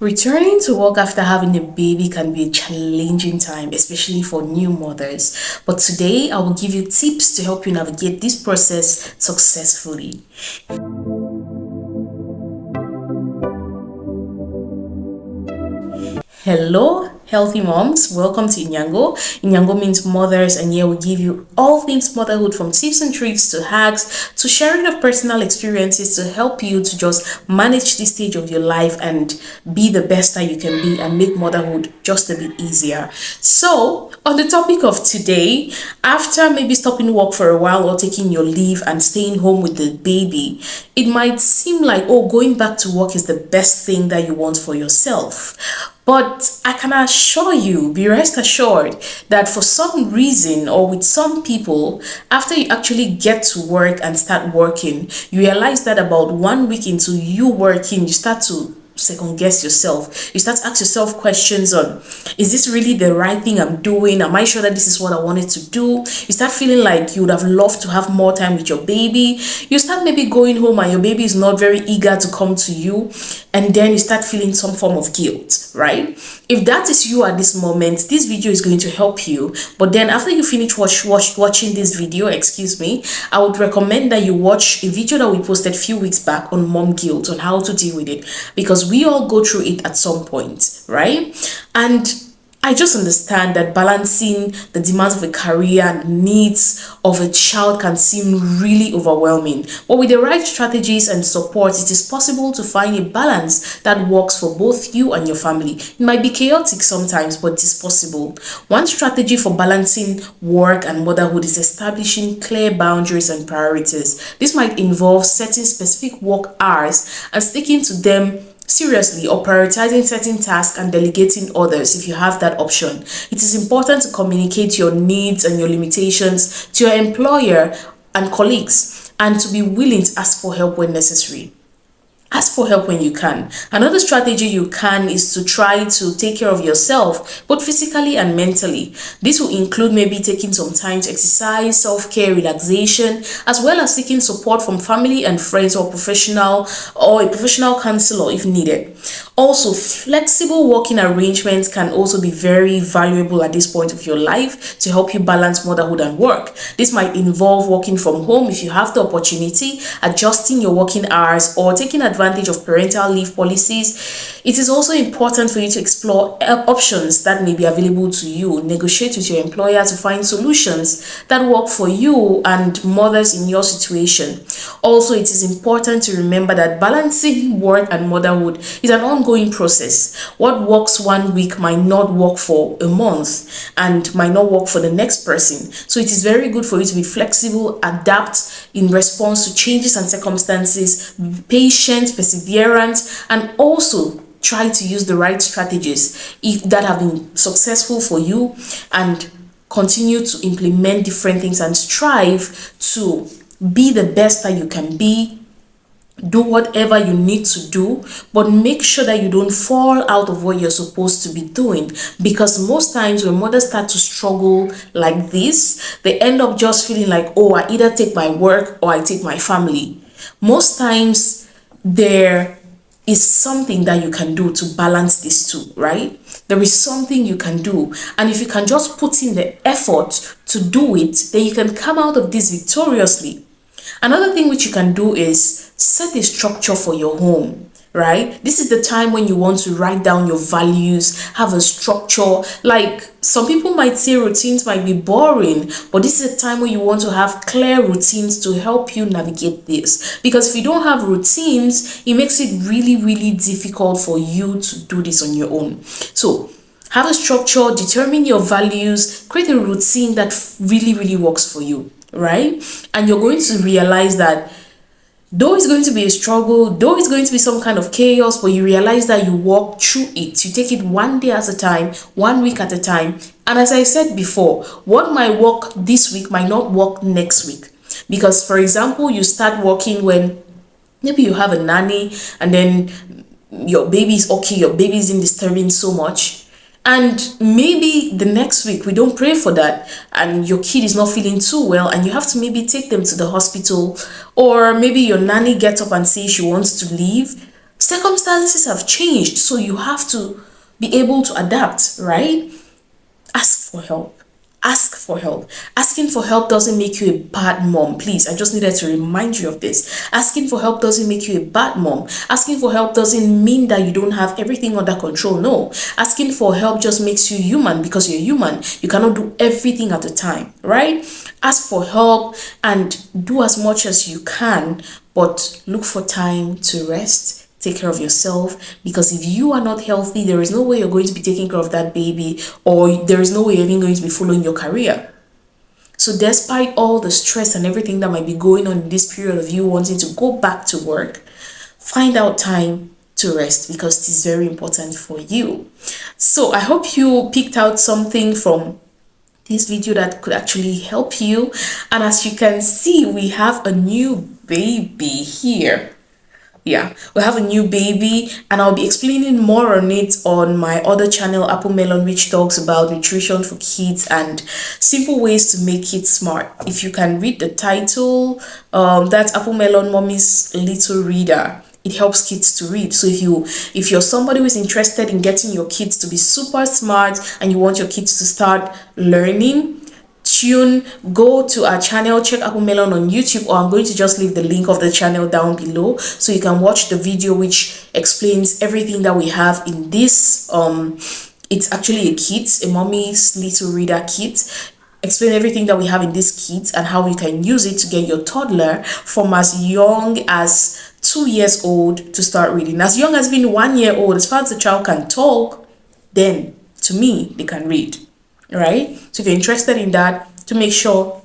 Returning to work after having a baby can be a challenging time, especially for new mothers. But today, I will give you tips to help you navigate this process successfully. Hello, healthy moms. Welcome to Inyango. Inyango means mothers, and here we give you all things motherhood, from tips and tricks to hacks to sharing of personal experiences to help you to just manage this stage of your life and be the best that you can be and make motherhood just a bit easier. So, on the topic of today, after maybe stopping work for a while or taking your leave and staying home with the baby, it might seem like, oh, going back to work is the best thing that you want for yourself. But I can assure you, be rest assured, that for some reason or with some people, after you actually get to work and start working, you realize that about 1 week into you working, you start to second guess yourself. You start to ask yourself questions on, is this really the right thing I'm doing? Am I sure that this is what I wanted to do? You start feeling like you would have loved to have more time with your baby. You start maybe going home and your baby is not very eager to come to you, and then you start feeling some form of guilt, right? If that is you at this moment, this video is going to help you. But then after you finish watching this video, excuse me, I would recommend that you watch a video that we posted a few weeks back on mom guilt, on how to deal with it, because we all go through it at some point, right? And I just understand that balancing the demands of a career and needs of a child can seem really overwhelming. But with the right strategies and support, it is possible to find a balance that works for both you and your family. It might be chaotic sometimes, but it is possible. One strategy for balancing work and motherhood is establishing clear boundaries and priorities. This might involve setting specific work hours and sticking to them seriously, or prioritizing certain tasks and delegating others if you have that option. It is important to communicate your needs and your limitations to your employer and colleagues, and to be willing to ask for help when necessary. Ask for help when you can. Another strategy you can is to try to take care of yourself, both physically and mentally. This will include maybe taking some time to exercise, self-care, relaxation, as well as seeking support from family and friends, or a professional counselor if needed. Also, flexible working arrangements can also be very valuable at this point of your life to help you balance motherhood and work. This might involve working from home if you have the opportunity, adjusting your working hours, or taking advantage of parental leave policies. It is also important for you to explore options that may be available to you. Negotiate with your employer to find solutions that work for you and mothers in your situation. Also, it is important to remember that balancing work and motherhood is an ongoing process. What works 1 week might not work for a month and might not work for the next person. So it is very good for you to be flexible, adapt in response to changes and circumstances, be patient, perseverant, and also try to use the right strategies if that have been successful for you, and continue to implement different things and strive to be the best that you can be. Do whatever you need to do, but make sure that you don't fall out of what you're supposed to be doing, because most times when mothers start to struggle like this, they end up just feeling like, oh, I either take my work or I take my family. Most times there is something that you can do to balance these two, right? There is something you can do, and if you can just put in the effort to do it, then you can come out of this victoriously. Another thing which you can do is set a structure for your home, right? This is the time when you want to write down your values, have a structure. Like, some people might say routines might be boring, but this is a time when you want to have clear routines to help you navigate this. Because if you don't have routines, it makes it really, really difficult for you to do this on your own. So have a structure, determine your values, create a routine that really, really works for you, right? And you're going to realize that though it's going to be a struggle, though it's going to be some kind of chaos, but you realize that you walk through it. You take it one day at a time, 1 week at a time. And as I said before, what might work this week might not work next week. Because, for example, you start working when maybe you have a nanny, and then your baby is okay, your baby isn't disturbing so much. And maybe the next week we don't pray for that, and your kid is not feeling too well, and you have to maybe take them to the hospital, or maybe your nanny gets up and says she wants to leave. Circumstances have changed, so you have to be able to adapt, right? Ask for help. Ask for help. Asking for help doesn't make you a bad mom. Please, I just needed to remind you of this. Asking for help doesn't make you a bad mom. Asking for help doesn't mean that you don't have everything under control. No. Asking for help just makes you human, because you're human. You cannot do everything at a time, right? Ask for help and do as much as you can, but look for time to rest. Take care of yourself, because if you are not healthy, there is no way you're going to be taking care of that baby, or there is no way you're even going to be following your career. So despite all the stress and everything that might be going on in this period of you wanting to go back to work, find out time to rest, because it is very important for you. So I hope you picked out something from this video that could actually help you. And as you can see, we have a new baby here. Yeah, we have a new baby, and I'll be explaining more on it on my other channel, Applemelon, which talks about nutrition for kids and simple ways to make kids smart. If you can read the title, that's Applemelon Mommy's Little Reader. It helps kids to read. So if you're somebody who is interested in getting your kids to be super smart and you want your kids to start learning, go to our channel, check Applemelon on YouTube, or I'm going to just leave the link of the channel down below so you can watch the video which explains everything that we have in this. It's actually a kit, a mommy's little reader kit. Explain everything that we have in this kit and how you can use it to get your toddler from as young as 2 years old to start reading. As young as being 1 year old, as far as the child can talk, then to me they can read. Right? So if you're interested in that, to make sure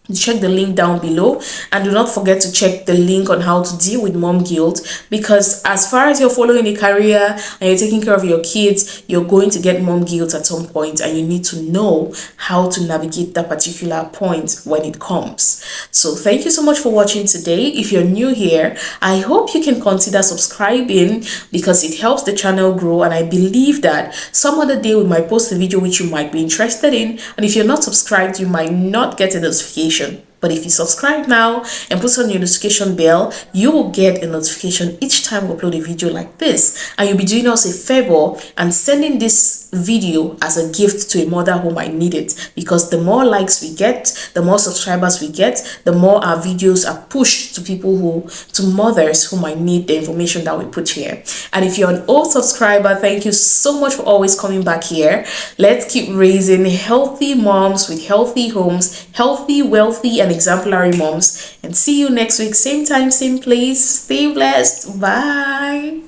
you check the link down below, and do not forget to check the link on how to deal with mom guilt, because as far as you're following a career and you're taking care of your kids, you're going to get mom guilt at some point, and you need to know how to navigate that particular point when it comes. So thank you so much for watching today. If you're new here, I hope you can consider subscribing, because it helps the channel grow, and I believe that some other day we might post a video which you might be interested in, and if you're not subscribed, you might not get a notification. But if you subscribe now and put on your notification bell, you will get a notification each time we upload a video like this. And you'll be doing us a favor and sending this video as a gift to a mother who might need it. Because the more likes we get, the more subscribers we get, the more our videos are pushed to mothers who might need the information that we put here. And if you're an old subscriber, thank you so much for always coming back here. Let's keep raising healthy moms with healthy homes, healthy, wealthy, and exemplary moms. And see you next week, same time, same place. Stay blessed. Bye.